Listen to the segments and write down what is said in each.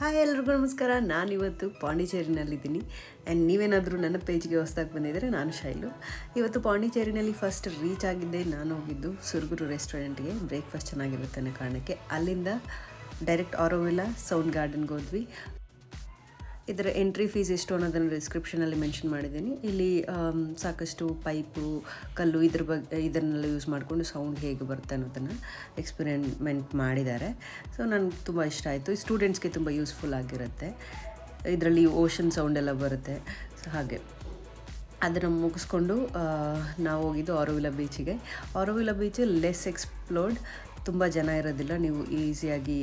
Hi ಎಲ್ರಿಗೂ ನಮಸ್ಕಾರ. ನಾನಿವತ್ತು ಪಾಂಡಿಚೇರಿನಲ್ಲಿದ್ದೀನಿ ಆ್ಯಂಡ್ ನೀವೇನಾದರೂ ನನ್ನ ಪೇಜ್ಗೆ ಹೊಸದಾಗಿ ಬಂದಿದ್ದರೆ ನಾನು ಶೈಲು. ಇವತ್ತು ಪಾಂಡಿಚೇರಿನಲ್ಲಿ ಫಸ್ಟ್ ರೀಚ್ ಆಗಿದ್ದೆ. ನಾನು ಹೋಗಿದ್ದು ಸುರ್ಗುರು ರೆಸ್ಟೋರೆಂಟ್ಗೆ, ಬ್ರೇಕ್ಫಾಸ್ಟ್ ಚೆನ್ನಾಗಿರುತ್ತೆ ಅನ್ನೋ ಕಾರಣಕ್ಕೆ. ಅಲ್ಲಿಂದ ಡೈರೆಕ್ಟ್ ಆರೋವಿಲ್ಲಾ ಸೌಂಡ್ ಗಾರ್ಡನ್ಗೆ ಹೋದ್ವಿ. ಇದರ ಎಂಟ್ರಿ ಫೀಸ್ ಎಷ್ಟು ಅನ್ನೋದನ್ನು ಡಿಸ್ಕ್ರಿಪ್ಷನಲ್ಲಿ ಮೆನ್ಷನ್ ಮಾಡಿದ್ದೀನಿ. ಇಲ್ಲಿ ಸಾಕಷ್ಟು ಪೈಪು, ಕಲ್ಲು ಇದನ್ನೆಲ್ಲ ಯೂಸ್ ಮಾಡಿಕೊಂಡು ಸೌಂಡ್ ಹೇಗೆ ಬರುತ್ತೆ ಅನ್ನೋದನ್ನು ಎಕ್ಸ್ಪೆರಿಮೆಂಟ್ ಮಾಡಿದ್ದಾರೆ. ಸೊ ನನಗೆ ತುಂಬ ಇಷ್ಟ ಆಯಿತು. ಸ್ಟೂಡೆಂಟ್ಸ್ಗೆ ತುಂಬ ಯೂಸ್ಫುಲ್ ಆಗಿರುತ್ತೆ. ಇದರಲ್ಲಿ ಓಷನ್ ಸೌಂಡ್ ಎಲ್ಲ ಬರುತ್ತೆ. ಸೊ ಹಾಗೆ ಅದನ್ನು ಮುಗಿಸ್ಕೊಂಡು ನಾವು ಹೋಗಿದ್ದು ಆರೋವಿಲ್ಲಾ ಬೀಚಿಗೆ. ಆರೋವಿಲ್ಲಾ ಬೀಚ್ ಲೆಸ್ ಎಕ್ಸ್ಪ್ಲೋರ್ಡ್, ತುಂಬ ಜನ ಇರೋದಿಲ್ಲ. ನೀವು ಈಸಿಯಾಗಿ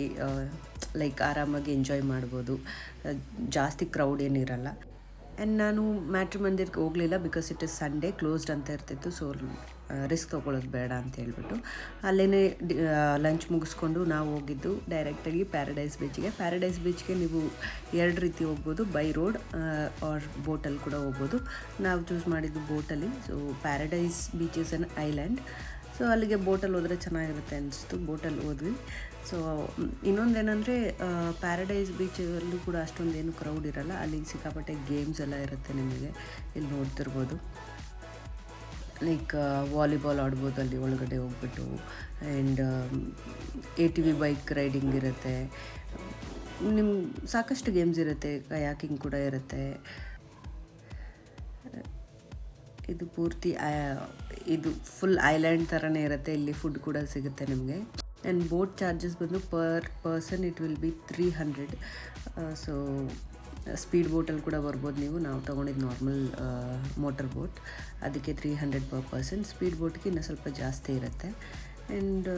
ಲೈಕ್ ಆರಾಮಾಗಿ ಎಂಜಾಯ್ ಮಾಡ್ಬೋದು. ಜಾಸ್ತಿ ಕ್ರೌಡ್ ಏನಿರಲ್ಲ. ಆ್ಯಂಡ್ ನಾನು ಮ್ಯಾಟ್ರಿ ಮಂದಿರಕ್ಕೆ ಹೋಗಲಿಲ್ಲ, because it is Sunday, closed ಅಂತ ಇರ್ತಿತ್ತು. ಸೊ ರಿಸ್ಕ್ ತೊಗೊಳ್ಳೋದು ಬೇಡ ಅಂತ ಹೇಳ್ಬಿಟ್ಟು ಅಲ್ಲೇ ಲಂಚ್ ಮುಗಿಸ್ಕೊಂಡು ನಾವು ಹೋಗಿದ್ದು ಡೈರೆಕ್ಟಾಗಿ ಪ್ಯಾರಡೈಸ್ ಬೀಚ್ಗೆ. ಪ್ಯಾರಡೈಸ್ ಬೀಚ್ಗೆ ನೀವು ಎರಡು ರೀತಿ ಹೋಗ್ಬೋದು, ಬೈ ರೋಡ್ ಆರ್ ಬೋಟಲ್ಲಿ ಕೂಡ ಹೋಗ್ಬೋದು. ನಾವು ಚೂಸ್ ಮಾಡಿದ್ದು ಬೋಟಲ್ಲಿ. So paradise beach is an island. So ಅಲ್ಲಿಗೆ ಬೋಟಲ್ಲಿ ಹೋದರೆ ಚೆನ್ನಾಗಿರುತ್ತೆ ಅನಿಸ್ತು. ಬೋಟಲ್ಲಿ ಹೋದ್ವಿ. ಸೊ ಇನ್ನೊಂದೇನೆಂದರೆ ಪ್ಯಾರಡೈಸ್ ಬೀಚಲ್ಲೂ ಕೂಡ ಅಷ್ಟೊಂದೇನು ಕ್ರೌಡ್ ಇರೋಲ್ಲ. ಅಲ್ಲಿ ಸಿಕ್ಕಾಪಟ್ಟೆ ಗೇಮ್ಸ್ ಎಲ್ಲ ಇರುತ್ತೆ. ನಿಮಗೆ ಇಲ್ಲಿ ನೋಡ್ತಿರ್ಬೋದು, ಲೈಕ್ ವಾಲಿಬಾಲ್ ಆಡ್ಬೋದು ಅಲ್ಲಿ ಒಳಗಡೆ ಹೋಗ್ಬಿಟ್ಟು. ಆ್ಯಂಡ್ ATV ಬೈಕ್ ರೈಡಿಂಗ್ ಇರುತ್ತೆ. ಸಾಕಷ್ಟು ಗೇಮ್ಸ್ ಇರುತ್ತೆ. ಕಯಾಕಿಂಗ್ ಕೂಡ ಇರುತ್ತೆ. ಇದು ಪೂರ್ತಿ ಇದು ಫುಲ್ ಐಲ್ಯಾಂಡ್ ಥರನೇ ಇರುತ್ತೆ. ಇಲ್ಲಿ ಫುಡ್ ಕೂಡ ಸಿಗುತ್ತೆ ನಿಮಗೆ. ಆ್ಯಂಡ್ ಬೋಟ್ ಚಾರ್ಜಸ್ ಬಂದು per person it will be 300. So speed ಬೋಟಲ್ಲಿ ಕೂಡ ಬರ್ಬೋದು ನೀವು. ನಾವು ತೊಗೊಂಡಿದ್ದು ನಾರ್ಮಲ್ ಮೋಟರ್ ಬೋಟ್, ಅದಕ್ಕೆ 300 ಪರ್ ಪರ್ಸನ್. ಸ್ಪೀಡ್ ಬೋಟ್ಗೆ ಇನ್ನೂ ಸ್ವಲ್ಪ ಜಾಸ್ತಿ ಇರುತ್ತೆ. ಆ್ಯಂಡ್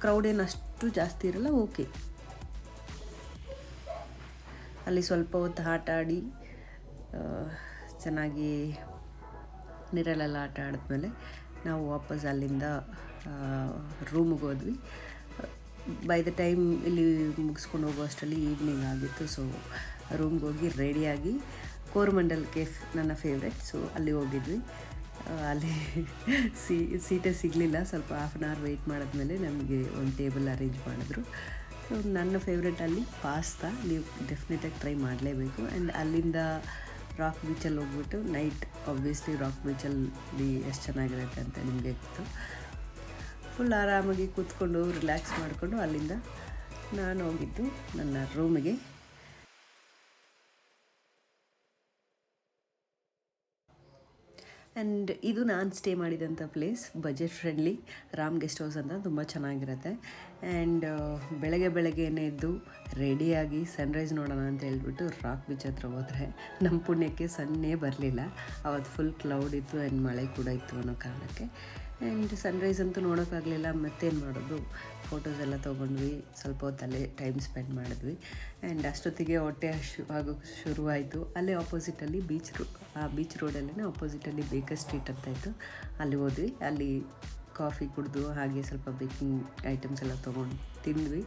ಕ್ರೌಡ್ ಏನು ಅಷ್ಟು ಜಾಸ್ತಿ ಇರಲ್ಲ. ಓಕೆ, ಅಲ್ಲಿ ಸ್ವಲ್ಪ ಹೊತ್ತು ಆಟ ಆಡಿ ಚೆನ್ನಾಗಿ ನೀರಲ್ಲೆಲ್ಲ ಆಟ ಆಡಿದ್ಮೇಲೆ ನಾವು ವಾಪಸ್ ಅಲ್ಲಿಂದ ರೂಮಿಗೆ ಹೋದ್ವಿ. ಬೈ ದ ಟೈಮ್ ಇಲ್ಲಿ ಮುಗಿಸ್ಕೊಂಡು ಹೋಗೋ ಅಷ್ಟರಲ್ಲಿ ಈವ್ನಿಂಗ್ ಆಗಿತ್ತು. ಸೊ ರೂಮ್ಗೆ ಹೋಗಿ ರೆಡಿಯಾಗಿ ಕೋರಮಂಡಲ್ ಕೇಫ್ ನನ್ನ ಫೇವ್ರೆಟ್. ಸೊ ಅಲ್ಲಿ ಹೋಗಿದ್ವಿ. ಅಲ್ಲಿ ಸೀಟೇ ಸಿಗಲಿಲ್ಲ. ಸ್ವಲ್ಪ ಹಾಫ್ ಆನ್ ಅವರ್ ವೆಯ್ಟ್ ಮಾಡಿದ್ಮೇಲೆ ನಮಗೆ ಒಂದು ಟೇಬಲ್ ಅರೇಂಜ್ ಮಾಡಿದ್ರು. ಸೊ ನನ್ನ ಫೇವ್ರೆಟ್ ಅಲ್ಲಿ ಪಾಸ್ತಾ. ನೀವು ಡೆಫಿನೆಟಾಗಿ ಟ್ರೈ ಮಾಡಲೇಬೇಕು. ಆ್ಯಂಡ್ ಅಲ್ಲಿಂದ ರಾಕ್ ಬೀಚಲ್ಲಿ ಹೋಗ್ಬಿಟ್ಟು ನೈಟ್ ಆಬ್ವಿಯಸ್ಲಿ ರಾಕ್ ಬೀಚಲ್ಲಿ ಎಷ್ಟು ಚೆನ್ನಾಗಿರುತ್ತೆ ಅಂತ ನಿಮಗೆ ಗೊತ್ತು. ಫುಲ್ ಆರಾಮಾಗಿ ಕೂತ್ಕೊಂಡು ರಿಲ್ಯಾಕ್ಸ್ ಮಾಡಿಕೊಂಡು ಅಲ್ಲಿಂದ ನಾನು ಹೋಗಿದ್ದು ನನ್ನ ರೂಮಿಗೆ. ಆ್ಯಂಡ್ ಇದು ನಾನು ಸ್ಟೇ ಮಾಡಿದಂಥ place. Budget friendly Ram guest house ಅಂತ, ತುಂಬ ಚೆನ್ನಾಗಿರುತ್ತೆ. ಆ್ಯಂಡ್ ಬೆಳಗ್ಗೆನೇ ಎದ್ದು ರೆಡಿಯಾಗಿ ಸನ್ರೈಸ್ ನೋಡೋಣ ಅಂತ ಹೇಳ್ಬಿಟ್ಟು ರಾಕ್ ಬೀಚ್ ಹತ್ರ ಹೋದರೆ ನಮ್ಮ ಪುಣ್ಯಕ್ಕೆ ಸನ್ನೇ ಬರಲಿಲ್ಲ. ಅವತ್ತು ಫುಲ್ ಕ್ಲೌಡ್ ಇತ್ತು ಆ್ಯಂಡ್ ಮಳೆ ಕೂಡ ಇತ್ತು ಅನ್ನೋ ಕಾರಣಕ್ಕೆ. ಆ್ಯಂಡ್ ಸನ್ರೈಸ್ ಅಂತೂ ನೋಡೋಕ್ಕಾಗಲಿಲ್ಲ. ಮತ್ತೇನು ಮಾಡೋದು, ಫೋಟೋಸ್ ಎಲ್ಲ ತೊಗೊಂಡ್ವಿ. ಸ್ವಲ್ಪ ಹೊತ್ತಲ್ಲೇ ಟೈಮ್ ಸ್ಪೆಂಡ್ ಮಾಡಿದ್ವಿ. ಆ್ಯಂಡ್ ಅಷ್ಟೊತ್ತಿಗೆ ಹೊಟ್ಟೆ ಆಗೋಕ್ಕೆ ಶುರುವಾಯಿತು. ಅಲ್ಲೇ ಆಪೋಸಿಟಲ್ಲಿ ಬೀಚ್ ರೋಡಲ್ಲೇ ಆಪೋಸಿಟಲ್ಲಿ ಬೇಕರ್ ಸ್ಟ್ರೀಟ್ ಅಂತ ಇತ್ತು. ಅಲ್ಲಿ ಹೋದ್ವಿ. ಅಲ್ಲಿ ಕಾಫಿ ಕುಡಿದು ಹಾಗೆ ಸ್ವಲ್ಪ ಬೇಕಿಂಗ್ ಐಟಮ್ಸ್ ಎಲ್ಲ ತೊಗೊಂಡು ತಿಂದ್ವಿ.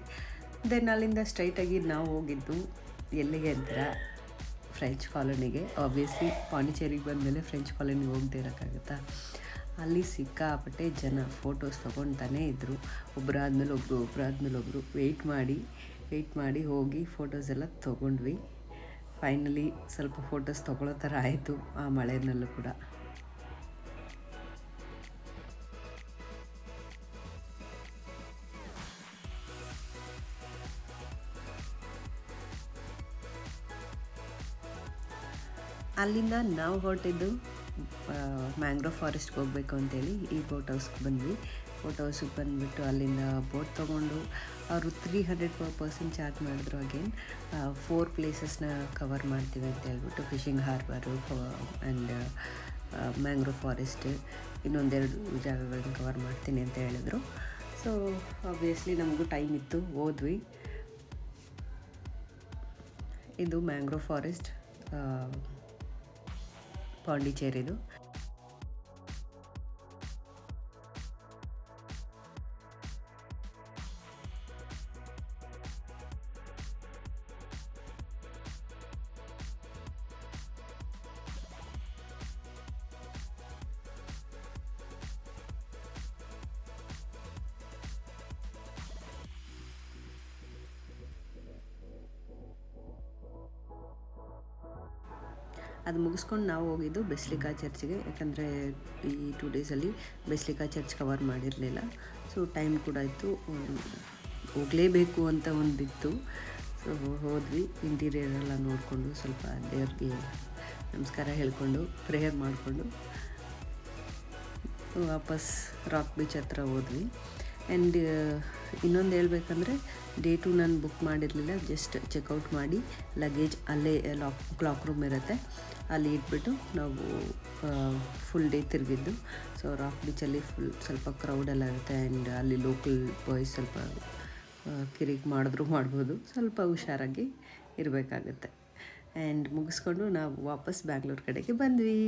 ದೆನ್ ಅಲ್ಲಿಂದ ಸ್ಟ್ರೈಟಾಗಿ ನಾವು ಹೋಗಿದ್ದು ಎಲ್ಲಿಗೆ ಅಂತೀರ, ಫ್ರೆಂಚ್ ಕಾಲೋನಿಗೆ. ಆಬ್ವಿಯಸ್ಲಿ ಪಾಂಡಿಚೇರಿಗೆ ಬಂದಮೇಲೆ ಫ್ರೆಂಚ್ ಕಾಲೋನಿಗೆ ಹೋಗದೆ ಇರೋಕ್ಕಾಗುತ್ತಾ. ಅಲ್ಲಿ ಸಿಕ್ಕಾಪಟ್ಟೆ ಜನ ಫೋಟೋಸ್ ತೊಗೊಳ್ತಾನೇ ಇದ್ದರು. ಒಬ್ಬರಾದ್ಮೇಲೆ ಒಬ್ಬರು ವೆಯ್ಟ್ ಮಾಡಿ ಹೋಗಿ ಫೋಟೋಸ್ ಎಲ್ಲ ತೊಗೊಂಡ್ವಿ. ಫೈನಲಿ ಸ್ವಲ್ಪ ಫೋಟೋಸ್ ತೊಗೊಳ್ಳೋ ಥರ ಆಯಿತು ಆ ಮಳೆಯಲ್ಲೂ ಕೂಡ. ಅಲ್ಲಿಂದ ನಾವು ಹೊರಟಿದ್ದು ಮ್ಯಾಂಗ್ರೋವ್ ಫಾರೆಸ್ಟ್ಗೆ ಹೋಗಬೇಕು ಅಂತೇಳಿ ಈ ಬೋಟ್ ಹೌಸ್ಗೆ ಬಂದ್ವಿ. ಬೋಟ್ ಹೌಸ್ಗೆ ಬಂದುಬಿಟ್ಟು ಅಲ್ಲಿಂದ ಬೋಟ್ ತೊಗೊಂಡು ಅವರು 300 ಪರ್ ಪರ್ಸನ್ ಚಾರ್ಜ್ ಮಾಡಿದ್ರು. ಅಗೇನ್ 4 ಪ್ಲೇಸಸ್ನ ಕವರ್ ಮಾಡ್ತೀವಿ ಅಂತ ಹೇಳ್ಬಿಟ್ಟು, fishing harbour and mangrove forest, ಇನ್ನೊಂದೆರಡು ಜಾಗಗಳನ್ನ ಕವರ್ ಮಾಡ್ತೀನಿ ಅಂತ ಹೇಳಿದ್ರು. ಸೊ ಆಬ್ವಿಯಸ್ಲಿ ನಮಗೂ ಟೈಮ್ ಇತ್ತು, ಹೋದ್ವಿ. ಇದು ಮ್ಯಾಂಗ್ರೋವ್ ಫಾರೆಸ್ಟ್ ಪಾಂಡಿಚೇರಿದು. ಅದು ಮುಗಿಸ್ಕೊಂಡು ನಾವು ಹೋಗಿದ್ದು ಬೆಸ್ಲಿಕಾ ಚರ್ಚ್ಗೆ. ಯಾಕಂದರೆ ಈ 2 ಡೇಸಲ್ಲಿ ಬೆಸ್ಲಿಕಾ ಚರ್ಚ್ ಕವರ್ ಮಾಡಿರಲಿಲ್ಲ. ಸೊ ಟೈಮ್ ಕೂಡ ಇತ್ತು, ಹೋಗಲೇಬೇಕು ಅಂತ ಒಂದಿತ್ತು. ಸೊ ಹೋದ್ವಿ, ಇಂಟೀರಿಯರ್ ಎಲ್ಲ ನೋಡಿಕೊಂಡು ಸ್ವಲ್ಪ ದೇವ್ರಿಗೆ ನಮಸ್ಕಾರ ಹೇಳ್ಕೊಂಡು ಪ್ರೇಯರ್ ಮಾಡಿಕೊಂಡು ವಾಪಸ್ ರಾಕ್ ಬೀಚ್ ಹತ್ರ ಹೋದ್ವಿ. ಆ್ಯಂಡ್ ಇನ್ನೊಂದು ಹೇಳ್ಬೇಕಂದ್ರೆ ಡೇ 2 ನಾನು ಬುಕ್ ಮಾಡಿರಲಿಲ್ಲ. ಜಸ್ಟ್ ಚೆಕ್ಔಟ್ ಮಾಡಿ ಲಗೇಜ್ ಅಲ್ಲೇ ಕ್ಲಾಕ್ ರೂಮ್ ಇರುತ್ತೆ, ಅಲ್ಲಿ ಇಟ್ಬಿಟ್ಟು ನಾವು ಫುಲ್ ಡೇ ತಿರುಗಿದ್ದು. ಸೊ ರಾಕ್ ಬೀಚಲ್ಲಿ ಸ್ವಲ್ಪ ಕ್ರೌಡೆಲ್ಲ ಇರುತ್ತೆ. ಆ್ಯಂಡ್ ಅಲ್ಲಿ ಲೋಕಲ್ ಬಾಯ್ಸ್ ಸ್ವಲ್ಪ ಕಿರಿಕ್ ಮಾಡ್ಬೋದು, ಸ್ವಲ್ಪ ಹುಷಾರಾಗಿ ಇರಬೇಕಾಗತ್ತೆ. ಆ್ಯಂಡ್ ಮುಗಿಸ್ಕೊಂಡು ನಾವು ವಾಪಸ್ ಬ್ಯಾಂಗ್ಳೂರ್ ಕಡೆಗೆ ಬಂದ್ವಿ.